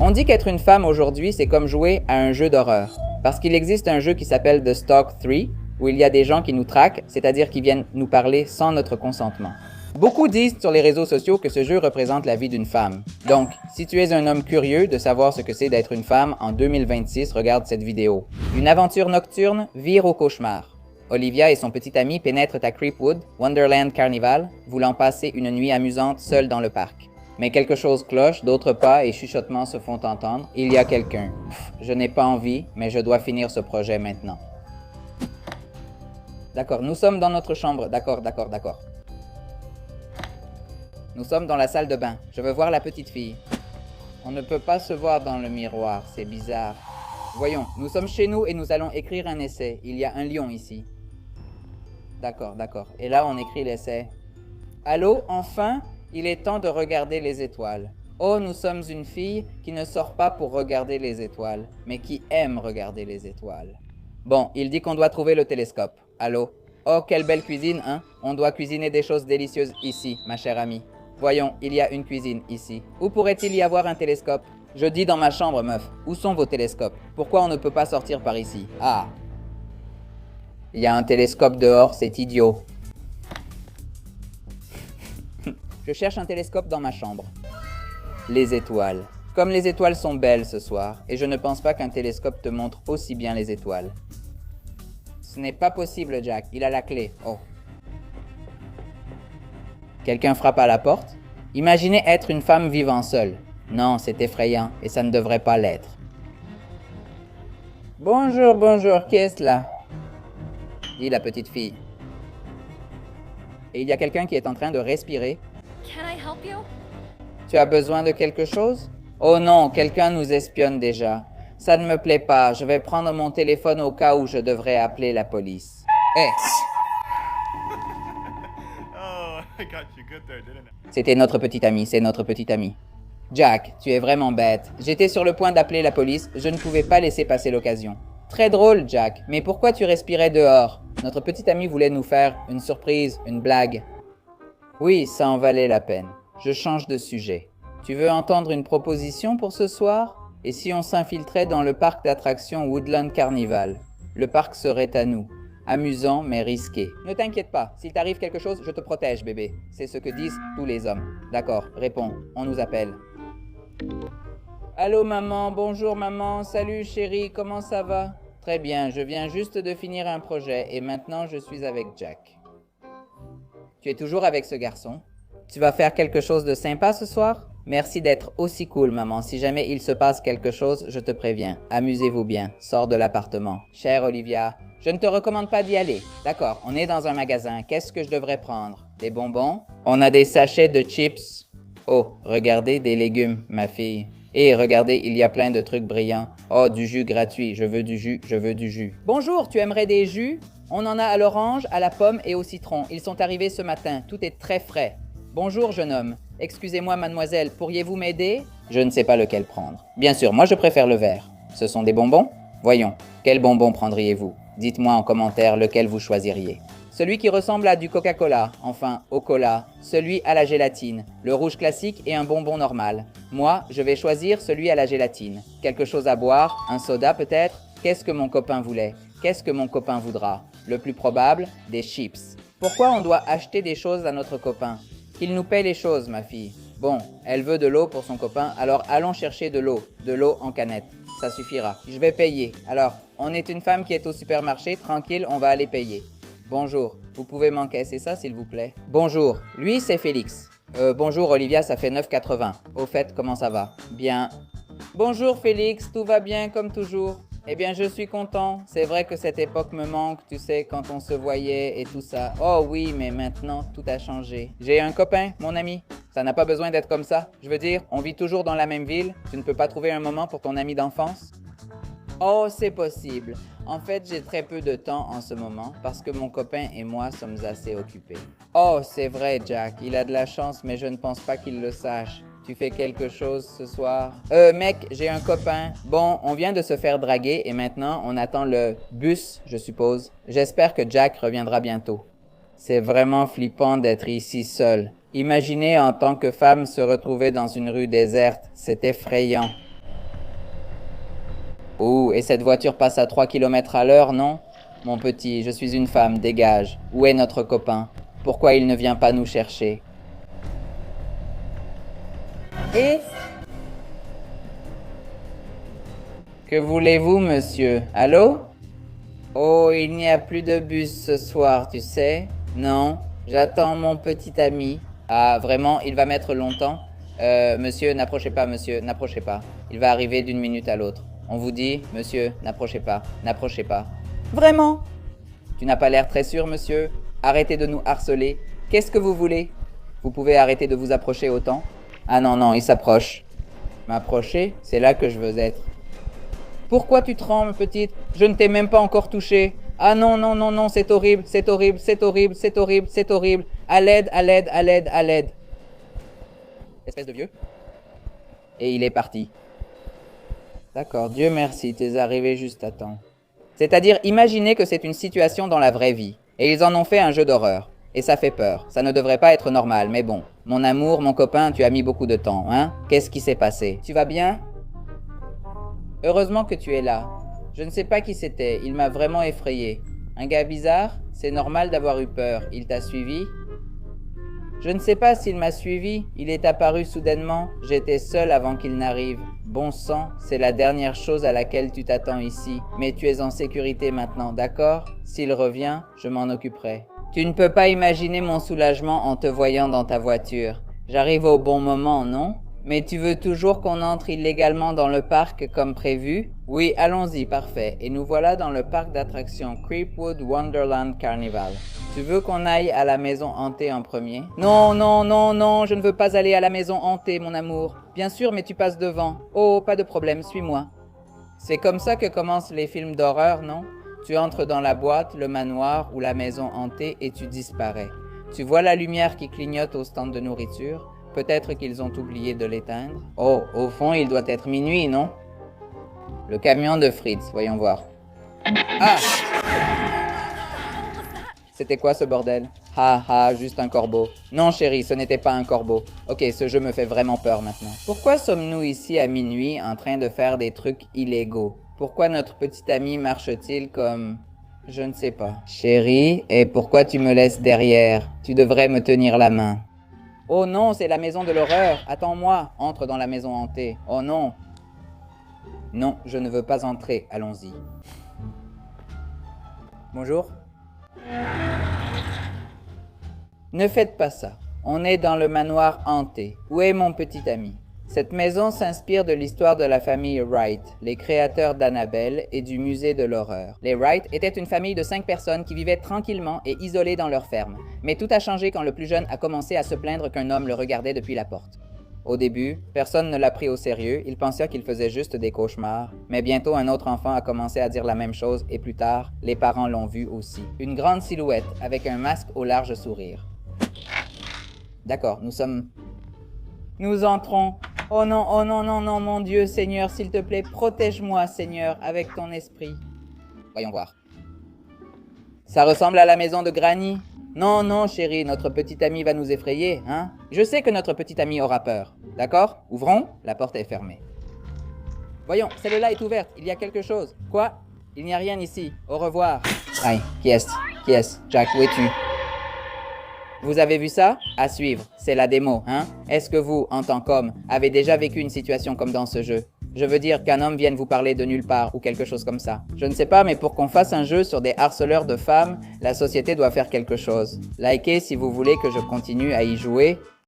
On dit qu'être une femme aujourd'hui, c'est comme jouer à un jeu d'horreur. Parce qu'il existe un jeu qui s'appelle The Stalk 3, où il y a des gens qui nous traquent, c'est-à-dire qui viennent nous parler sans notre consentement. Beaucoup disent sur les réseaux sociaux que ce jeu représente la vie d'une femme. Donc, si tu es un homme curieux de savoir ce que c'est d'être une femme en 2026, regarde cette vidéo. Une aventure nocturne vire au cauchemar. Olivia et son petit ami pénètrent à Creepwood, Wonderland Carnival, voulant passer une nuit amusante seule dans le parc. Mais quelque chose cloche, d'autres pas et chuchotements se font entendre. Il y a quelqu'un. Je n'ai pas envie, mais je dois finir ce projet maintenant. D'accord, nous sommes dans notre chambre. D'accord. Nous sommes dans la salle de bain. Je veux voir la petite fille. On ne peut pas se voir dans le miroir, c'est bizarre. Voyons, nous sommes chez nous et nous allons écrire un essai. Il y a un lion ici. D'accord. Et là, on écrit l'essai. Allô, enfin, il est temps de regarder les étoiles. Oh, nous sommes une fille qui ne sort pas pour regarder les étoiles, mais qui aime regarder les étoiles. Bon, il dit qu'on doit trouver le télescope. Allô? Oh, quelle belle cuisine, hein? On doit cuisiner des choses délicieuses ici, ma chère amie. Voyons, il y a une cuisine ici. Où pourrait-il y avoir un télescope? Je dis dans ma chambre, meuf. Où sont vos télescopes? Pourquoi on ne peut pas sortir par ici? Ah! Il y a un télescope dehors, c'est idiot. Je cherche un télescope dans ma chambre. Les étoiles. Comme les étoiles sont belles ce soir, et je ne pense pas qu'un télescope te montre aussi bien les étoiles. Ce n'est pas possible, Jack. Il a la clé. Oh. Quelqu'un frappe à la porte? Imaginez être une femme vivant seule. Non, c'est effrayant, et ça ne devrait pas l'être. Bonjour, qui est-ce là? Dit la petite fille. Et il y a quelqu'un qui est en train de respirer. Can I help you? Tu as besoin de quelque chose? Oh non, quelqu'un nous espionne déjà. Ça ne me plaît pas. Je vais prendre mon téléphone au cas où je devrais appeler la police. Hé! C'était notre petit ami, c'est notre petit ami. Jack, tu es vraiment bête. J'étais sur le point d'appeler la police, je ne pouvais pas laisser passer l'occasion. Très drôle, Jack, mais pourquoi tu respirais dehors? Notre petit ami voulait nous faire une surprise, une blague. Oui, ça en valait la peine. Je change de sujet. Tu veux entendre une proposition pour ce soir? Et si on s'infiltrait dans le parc d'attractions Woodland Carnival? Le parc serait à nous. Amusant, mais risqué. Ne t'inquiète pas, s'il t'arrive quelque chose, je te protège, bébé. C'est ce que disent tous les hommes. D'accord, réponds, on nous appelle. Allô maman, bonjour maman, salut chérie, comment ça va? Très bien, je viens juste de finir un projet et maintenant je suis avec Jack. Tu es toujours avec ce garçon? Tu vas faire quelque chose de sympa ce soir? Merci d'être aussi cool, maman. Si jamais il se passe quelque chose, je te préviens. Amusez-vous bien. Sors de l'appartement. Chère Olivia, je ne te recommande pas d'y aller. D'accord, on est dans un magasin. Qu'est-ce que je devrais prendre? Des bonbons? On a des sachets de chips. Oh, regardez, des légumes, ma fille. Et regardez, il y a plein de trucs brillants. Oh, du jus gratuit. Je veux du jus. Bonjour, tu aimerais des jus? On en a à l'orange, à la pomme et au citron. Ils sont arrivés ce matin. Tout est très frais. Bonjour, jeune homme. Excusez-moi, mademoiselle, pourriez-vous m'aider? Je ne sais pas lequel prendre. Bien sûr, moi je préfère le vert. Ce sont des bonbons? Voyons, quel bonbon prendriez-vous? Dites-moi en commentaire lequel vous choisiriez. Celui qui ressemble à du Coca-Cola, enfin au cola, celui à la gélatine, le rouge classique et un bonbon normal. Moi, je vais choisir celui à la gélatine. Quelque chose à boire, un soda peut-être? Qu'est-ce que mon copain voulait? Qu'est-ce que mon copain voudra? Le plus probable, des chips. Pourquoi on doit acheter des choses à notre copain? Qu'il nous paie les choses, ma fille. Bon, elle veut de l'eau pour son copain, alors allons chercher de l'eau en canette. Ça suffira. Je vais payer. Alors, on est une femme qui est au supermarché, tranquille, on va aller payer. Bonjour, vous pouvez m'encaisser ça, s'il vous plaît? Bonjour, lui, c'est Félix. Bonjour, Olivia, ça fait 9,80. Au fait, comment ça va? Bien. Bonjour, Félix, tout va bien comme toujours? Eh bien, je suis content. C'est vrai que cette époque me manque, tu sais, quand on se voyait et tout ça. Oh oui, mais maintenant, tout a changé. J'ai un copain, mon ami. Ça n'a pas besoin d'être comme ça. Je veux dire, on vit toujours dans la même ville. Tu ne peux pas trouver un moment pour ton ami d'enfance? Oh, c'est possible. En fait, j'ai très peu de temps en ce moment parce que mon copain et moi sommes assez occupés. Oh, c'est vrai, Jack. Il a de la chance, mais je ne pense pas qu'il le sache. Tu fais quelque chose ce soir? Mec, j'ai un copain. Bon, on vient de se faire draguer et maintenant, on attend le bus, je suppose. J'espère que Jack reviendra bientôt. C'est vraiment flippant d'être ici seul. Imaginez en tant que femme se retrouver dans une rue déserte. C'est effrayant. Oh, et cette voiture passe à 3 km à l'heure, non? Mon petit, je suis une femme, dégage. Où est notre copain? Pourquoi il ne vient pas nous chercher? Et? Que voulez-vous, monsieur? Allô? Oh, il n'y a plus de bus ce soir, tu sais? Non, j'attends mon petit ami. Ah, vraiment, il va mettre longtemps? Monsieur, n'approchez pas, monsieur, n'approchez pas. Il va arriver d'une minute à l'autre. On vous dit, monsieur, n'approchez pas, n'approchez pas. Vraiment? Tu n'as pas l'air très sûr, monsieur. Arrêtez de nous harceler. Qu'est-ce que vous voulez? Vous pouvez arrêter de vous approcher autant? Ah non, non, il s'approche. M'approcher? C'est là que je veux être. Pourquoi tu trembles, petite? Je ne t'ai même pas encore touché. Ah non, non, non, non, c'est horrible, c'est horrible, c'est horrible, c'est horrible, c'est horrible. À l'aide, à l'aide, à l'aide, à l'aide. Espèce de vieux. Et il est parti. D'accord, Dieu merci, t'es arrivé juste à temps. C'est-à-dire, imaginez que c'est une situation dans la vraie vie. Et ils en ont fait un jeu d'horreur. Et ça fait peur. Ça ne devrait pas être normal, mais bon. Mon amour, mon copain, tu as mis beaucoup de temps, hein? Qu'est-ce qui s'est passé? Tu vas bien? Heureusement que tu es là. Je ne sais pas qui c'était, il m'a vraiment effrayé. Un gars bizarre? C'est normal d'avoir eu peur. Il t'a suivi? Je ne sais pas s'il m'a suivi. Il est apparu soudainement. J'étais seul avant qu'il n'arrive. Bon sang, c'est la dernière chose à laquelle tu t'attends ici. Mais tu es en sécurité maintenant, d'accord? S'il revient, je m'en occuperai. Tu ne peux pas imaginer mon soulagement en te voyant dans ta voiture. J'arrive au bon moment, non? Mais tu veux toujours qu'on entre illégalement dans le parc comme prévu? Oui, allons-y, parfait. Et nous voilà dans le parc d'attractions Creepwood Wonderland Carnival. Tu veux qu'on aille à la maison hantée en premier? Non, non, non, non, je ne veux pas aller à la maison hantée, mon amour. Bien sûr, mais tu passes devant. Oh, pas de problème, suis-moi. C'est comme ça que commencent les films d'horreur, non? Tu entres dans la boîte, le manoir ou la maison hantée et tu disparais. Tu vois la lumière qui clignote au stand de nourriture? Peut-être qu'ils ont oublié de l'éteindre. Oh, au fond, il doit être minuit, non? Le camion de Fritz, voyons voir. Ah! C'était quoi ce bordel? Ha ha, juste un corbeau. Non chérie, ce n'était pas un corbeau. Ok, ce jeu me fait vraiment peur maintenant. Pourquoi sommes-nous ici à minuit en train de faire des trucs illégaux? Pourquoi notre petit ami marche-t-il comme... Je ne sais pas. Chérie, et pourquoi tu me laisses derrière? Tu devrais me tenir la main. Oh non, c'est la maison de l'horreur. Attends-moi, entre dans la maison hantée. Oh non. Non, je ne veux pas entrer, allons-y. Bonjour. Ne faites pas ça. On est dans le manoir hanté. Où est mon petit ami? Cette maison s'inspire de l'histoire de la famille Wright, les créateurs d'Annabelle et du musée de l'horreur. Les Wright étaient une famille de 5 personnes qui vivaient tranquillement et isolées dans leur ferme. Mais tout a changé quand le plus jeune a commencé à se plaindre qu'un homme le regardait depuis la porte. Au début, personne ne l'a pris au sérieux, il pensait qu'il faisait juste des cauchemars. Mais bientôt, un autre enfant a commencé à dire la même chose et plus tard, les parents l'ont vu aussi. Une grande silhouette avec un masque au large sourire. D'accord, Nous entrons. Oh non, oh non, non, non, mon Dieu, Seigneur, s'il te plaît, protège-moi, Seigneur, avec ton esprit. Voyons voir. Ça ressemble à la maison de Granny. Non, non, chérie, notre petit ami va nous effrayer, hein? Je sais que notre petit ami aura peur. D'accord? Ouvrons, la porte est fermée. Voyons, celle-là est ouverte, il y a quelque chose. Quoi? Il n'y a rien ici. Au revoir. Aïe, qui est-ce? Qui est-ce? Jack, où es-tu? Vous avez vu ça? À suivre, c'est la démo, hein? Est-ce que vous, en tant qu'homme, avez déjà vécu une situation comme dans ce jeu? Je veux dire qu'un homme vienne vous parler de nulle part ou quelque chose comme ça. Je ne sais pas, mais pour qu'on fasse un jeu sur des harceleurs de femmes, la société doit faire quelque chose. Likez si vous voulez que je continue à y jouer.